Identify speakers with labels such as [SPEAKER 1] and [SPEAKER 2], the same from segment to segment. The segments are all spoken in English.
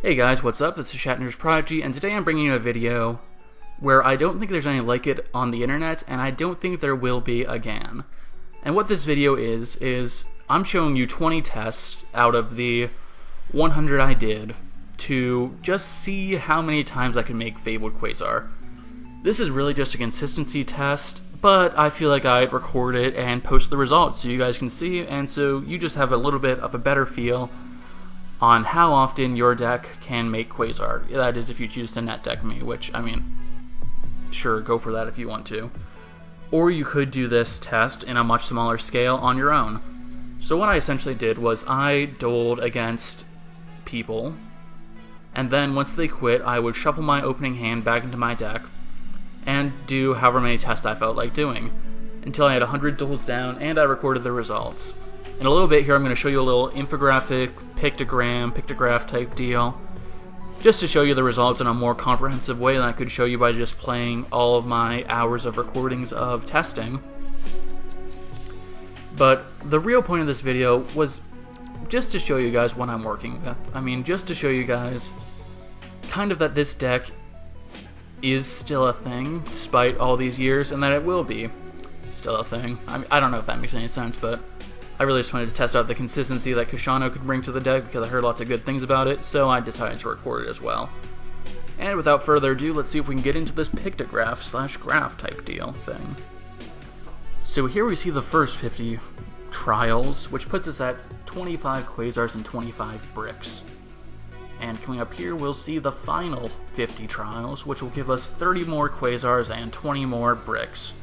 [SPEAKER 1] Hey guys, what's up? This is Shatner's Prodigy, and today I'm bringing you a video where I don't think there's any like it on the internet, and I don't think there will be again. And what this video is I'm showing you 20 tests out of the 100 I did to just see how many times I can make fabled quasar. This is really just a consistency test, but I feel like I'd record it and post the results so you guys can see, and so you just have a little bit of a better feel on how often your deck can make quasar. That is if you choose to net deck me, which, I mean, sure, go for that if you want to. Or you could do this test in a much smaller scale on your own. So what I essentially did was I doled against people, and then once they quit, I would shuffle my opening hand back into my deck and do however many tests I felt like doing, until I had 100 doles down and I recorded the results. In a little bit here I'm going to show you a little infographic, pictograph type deal, just to show you the results in a more comprehensive way than I could show you by just playing all of my hours of recordings of testing. But the real point of this video was just to show you guys what I'm working with. I mean, just to show you guys kind of that this deck is still a thing despite all these years, and that it will be still a thing. I don't know if that makes any sense, but I really just wanted to test out the consistency that Shatner could bring to the deck because I heard lots of good things about it, so I decided to record it as well. And without further ado, let's see if we can get into this pictograph/graph type deal thing. So here we see the first 50 trials, which puts us at 25 quasars and 25 bricks. And coming up here, we'll see the final 50 trials, which will give us 30 more quasars and 20 more bricks.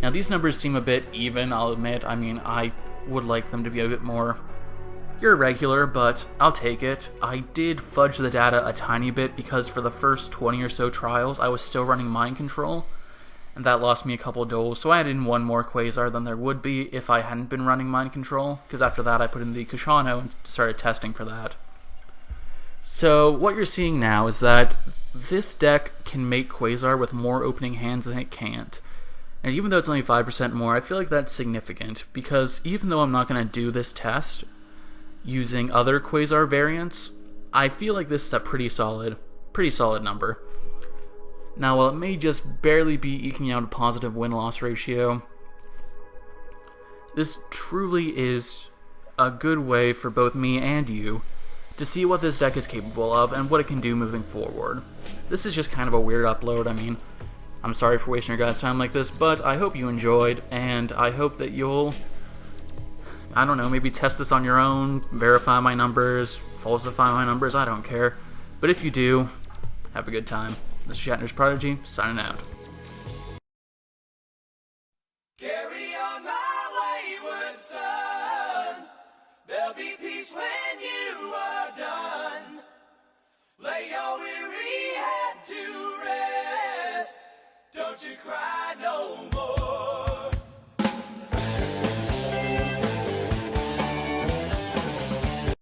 [SPEAKER 1] Now these numbers seem a bit even, I'll admit. I mean, I would like them to be a bit more irregular, but I'll take it. I did fudge the data a tiny bit because for the first 20 or so trials I was still running mind control, and that lost me a couple of doles, so I added in one more quasar than there would be if I hadn't been running mind control, because after that I put in the Shatner and started testing for that. So what you're seeing now is that this deck can make quasar with more opening hands than it can't. And even though it's only 5% more, I feel like that's significant, because even though I'm not going to do this test using other quasar variants, I feel like this is a pretty solid number. Now, while it may just barely be eking out a positive win-loss ratio, this truly is a good way for both me and you to see what this deck is capable of and what it can do moving forward. This is just kind of a weird upload. I mean, I'm sorry for wasting your guys' time like this, but I hope you enjoyed, and I hope that you'll, I don't know, maybe test this on your own, verify my numbers, falsify my numbers, I don't care. But if you do, have a good time. This is Shatner's Prodigy, signing out.